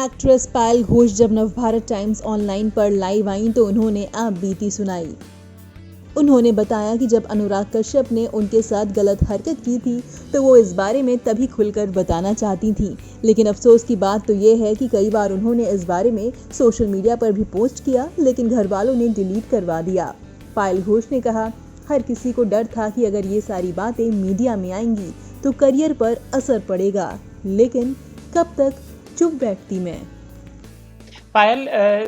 Actress पायल घोष जब Navbharat times online पर live आईं तो उन्होंने आप बीती सुनाई। उन्होंने बताया कि जब अनुराग कश्यप ने उनके साथ गलत हरकत की थी तो वो इस बारे में तभी खुलकर बताना चाहती थीं, लेकिन अफसोस की बात तो ये है कि कई बार उन्होंने इस बारे में सोशल मीडिया पर भी पोस्ट किया, लेकिन घर वालों ने डिलीट करवा दिया। पायल घोष ने कहा, हर किसी को डर था कि अगर ये सारी बातें मीडिया में आएंगी तो करियर पर असर पड़ेगा, लेकिन कब तक चुप बैठती मैं। पायल,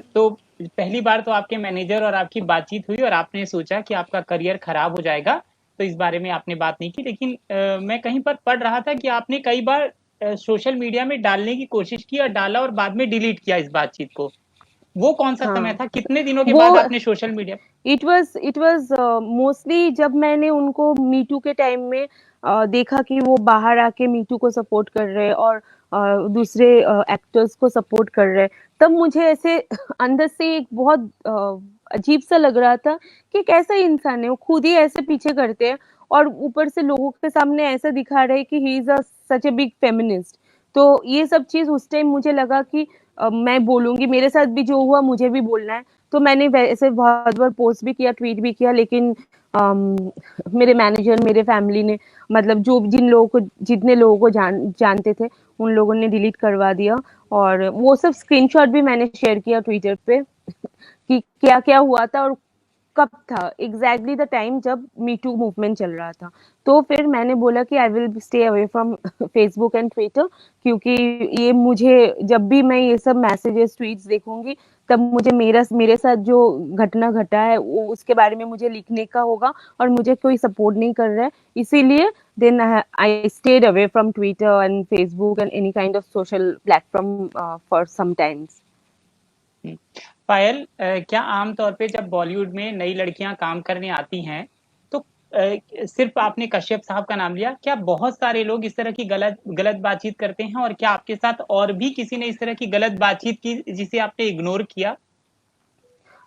तो पहली बार तो आपके मैनेजर और आपकी बातचीत हुई और आपने सोचा कि आपका करियर खराब हो जाएगा, तो इस बारे में आपने बात नहीं की। लेकिन मैं कहीं पर पढ़ रहा था कि आपने कई बार सोशल मीडिया में डालने की कोशिश की और डाला और बाद में डिलीट किया इस बातचीत को। वो कौन सा समय था? कितने दिनों के बाद आपने social media? It was mostly जब मैंने उनको मीटू के टाइम में देखा कि वो बाहर आके मीटू को सपोर्ट कर रहे और दूसरे एक्टर्स को सपोर्ट कर रहे, तब मुझे ऐसे अंदर से एक बहुत अजीब सा लग रहा था कि कैसा इंसान है, वो खुद ही ऐसे पीछे करते हैं और ऊपर से लोगों के सामने ऐसा दिखा रहे कि he is such a big feminist. तो ये सब चीज उस टाइम मुझे लगा कि मैं बोलूंगी, मेरे साथ भी जो हुआ मुझे भी बोलना है। तो मैंने वैसे बहुत बार पोस्ट भी किया, ट्वीट भी किया, लेकिन मेरे मैनेजर, मेरे फैमिली ने, मतलब जो जितने लोगों को जानते थे उन लोगों ने डिलीट करवा दिया। और वो सब स्क्रीनशॉट भी मैंने शेयर किया ट्विटर पे कि क्या क्या हुआ था और कब था एग्जैक्टली द टाइम जब मी टू मूवमेंट चल रहा था। तो फिर मैंने बोला कि I will stay away from Facebook and Twitter, क्योंकि ये मुझे जब भी मैं ये सब मैसेजेस ट्वीट्स देखूंगी तब मुझे मेरे साथ जो घटना घटा है वो उसके बारे में मुझे लिखने का होगा और मुझे कोई सपोर्ट नहीं कर रहा है, इसीलिए then I stayed away from Twitter and Facebook and any kind of social platform for some times. Payal, क्या आमतौर पे जब बॉलीवुड में नई लड़कियां काम करने आती हैं तो सिर्फ आपने कश्यप साहब का नाम लिया, क्या बहुत सारे लोग इस तरह की गलत बातचीत करते हैं? और क्या आपके साथ और भी किसी ने इस तरह की गलत बातचीत की जिसे आपने इग्नोर किया?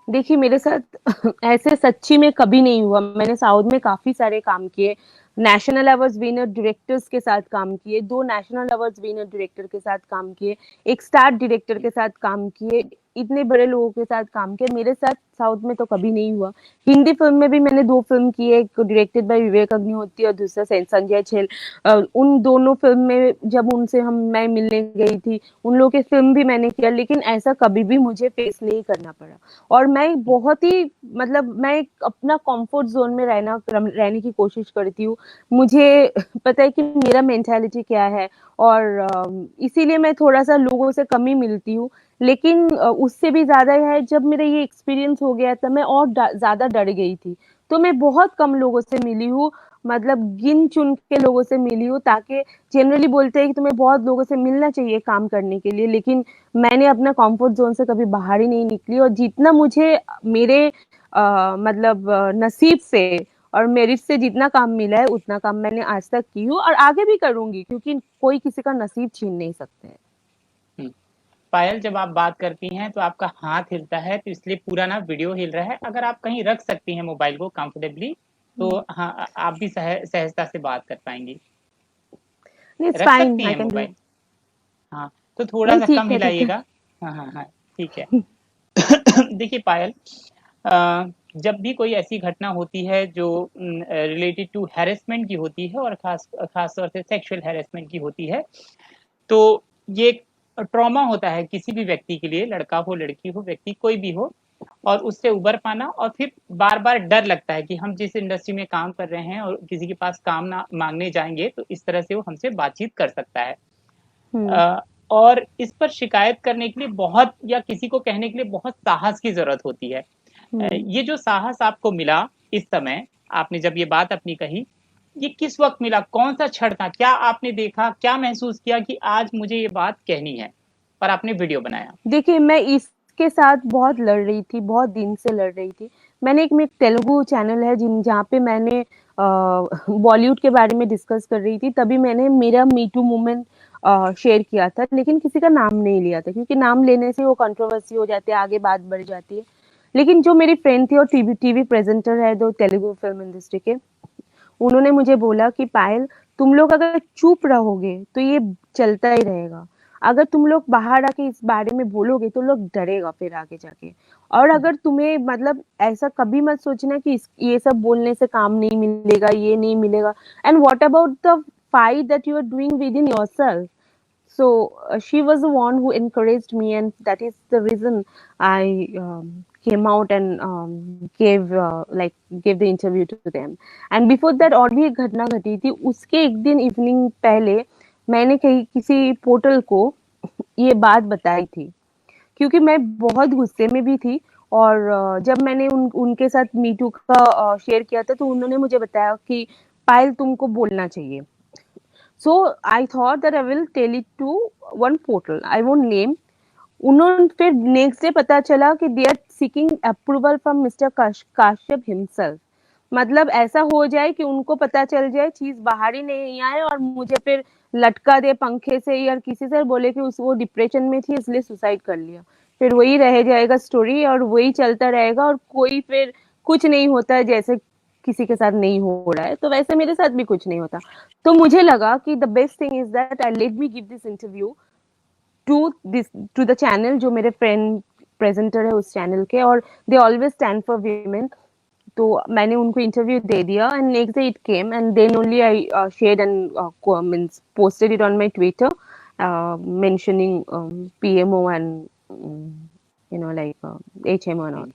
देखिए, मेरे साथ ऐसे सच्ची में कभी नहीं हुआ। मैंने साउथ में काफी सारे काम किए, नेशनल अवार्ड्स विनर डायरेक्टर्स के साथ काम किए, 2 नेशनल अवार्ड्स विनर डायरेक्टर के साथ काम किए, एक स्टार डायरेक्टर के साथ काम किए, इतने बड़े लोगों के साथ काम किया। मेरे साथ साउथ में तो कभी नहीं हुआ। हिंदी फिल्म में भी मैंने 2 फिल्म की है, एक डायरेक्टेड बाय विवेक अग्निहोत्री और दूसरा संजय छेल। उन दोनों फिल्म में जब उनसे मैं मिलने गई थी, उन लोगों के फिल्म भी मैंने किया, लेकिन ऐसा कभी भी मुझे फेस नहीं करना पड़ा। और मैं बहुत ही, मतलब मैं अपना कंफर्ट जोन में रहने की कोशिश करती हूँ। मुझे पता है कि मेरा मेंटालिटी क्या है और इसीलिए मैं थोड़ा सा लोगों से कम ही मिलती हूँ। लेकिन उससे भी ज्यादा है, जब मेरा ये एक्सपीरियंस हो गया था मैं और ज्यादा डर गई थी, तो मैं बहुत कम लोगों से मिली हूँ, मतलब गिन चुन के लोगों से मिली हूँ। ताकि जनरली बोलते हैं कि तुम्हें बहुत लोगों से मिलना चाहिए काम करने के लिए, लेकिन मैंने अपना कंफर्ट जोन से कभी बाहर ही नहीं निकली। और जितना मुझे मेरे मतलब नसीब से और मेरिट से जितना काम मिला है उतना काम मैंने आज तक की हूँ और आगे भी करूंगी, क्योंकि कोई किसी का नसीब छीन नहीं सकते हैं। पायल, जब आप बात करती हैं तो आपका हाथ हिलता है, तो इसलिए पूरा ना वीडियो हिल रहा है। अगर आप कहीं रख सकती हैं मोबाइल को कंफर्टेबली, तो हाँ, आप भी सहजता से बात कर पाएंगी। इट्स रख फाइन, सकती आई हैं कैन डू। मोबाइल? हाँ, तो थोड़ा नहीं, सा कम ठीक है, ठीक है। हिलाइएगा। हाँ हाँ हाँ, ठीक है। देखिए पायल, जब भी कोई ऐसी घटना होती है जो रिलेटेड टू हैरेसमेंट की होती है और खास खास तौर से सेक्सुअल हैरेसमेंट की होती है, तो ये ट्रॉमा होता है किसी भी व्यक्ति के लिए, लड़का हो, लड़की हो, व्यक्ति कोई भी हो। और उससे उबर पाना, और फिर बार बार डर लगता है कि हम जिस इंडस्ट्री में काम कर रहे हैं और किसी के पास काम ना मांगने जाएंगे तो इस तरह से वो हमसे बातचीत कर सकता है। और इस पर शिकायत करने के लिए बहुत, या किसी को कहने के लिए बहुत साहस की जरूरत होती है। ये जो साहस आपको मिला इस समय, आपने जब ये बात अपनी कही, ये किस वक्त मिला? कौन सा क्षण था? क्या आपने देखा, क्या महसूस किया कि आज मुझे ये बात कहनी है, और आपने वीडियो बनाया? देखिए, मैं इसके साथ बहुत लड़ रही थी, बहुत दिन से लड़ रही थी। मैंने एक तेलुगु चैनल है जहाँ पे मैंने बॉलीवुड के बारे में डिस्कस कर रही थी, तभी मैंने मेरा मी टू मूवमेंट शेयर किया था, लेकिन किसी का नाम नहीं लिया था, क्योंकि नाम लेने से वो कंट्रोवर्सी हो जाती है, आगे बात बढ़ जाती है। लेकिन जो मेरी फ्रेंड थी और टीवी प्रेजेंटर है, जो तेलुगु फिल्म इंडस्ट्री के, उन्होंने मुझे बोला कि पायल, तुम लोग अगर चुप रहोगे तो ये चलता ही रहेगा। अगर तुम लोग बाहर आके इस बारे में बोलोगे तो लोग डरेगा फिर आगे जाके। और अगर तुम्हें मतलब ऐसा कभी मत सोचना कि ये सब बोलने से काम नहीं मिलेगा, ये नहीं मिलेगा। And what about the fight that you are doing within yourself? So she was the one who encouraged me, and that is the reason I came out and gave the interview to them. And before that और भी एक घटना घटी थी। उसके एक दिन evening पहले मैंने कहीं किसी पोर्टल को ये बात बताई थी, क्योंकि मैं बहुत गुस्से में भी थी। और जब मैंने उनके साथ मीटू का शेयर किया था तो उन्होंने मुझे बताया कि पायल तुमको बोलना चाहिए। So I thought that I will tell it to one portal. I won't name. उन्होंने फिर नेक्स्ट डे पता चला कि they are seeking approval from mister Kashyap himself. मतलब ऐसा हो जाए कि उनको पता चल जाए, चीज बाहर ही नहीं आए और मुझे फिर लटका दे पंखे से या किसी से बोले कि वो डिप्रेशन में थी इसलिए सुसाइड कर लिया। फिर वही रह जाएगा स्टोरी और वही चलता रहेगा और कोई फिर कुछ नहीं होता है जैसे किसी के साथ नहीं हो रहा है, तो वैसे मेरे साथ भी कुछ नहीं होता। तो मुझे लगा कि the best thing is that I let me give this interview to the channel, जो मेरे फ्रेंड प्रेजेंटर है उस चैनल के, और they always stand for women. तो मैंने उनको इंटरव्यू दे दिया and next day it came and then only I shared and means posted it on my Twitter mentioning PMO and you know like HMO and all.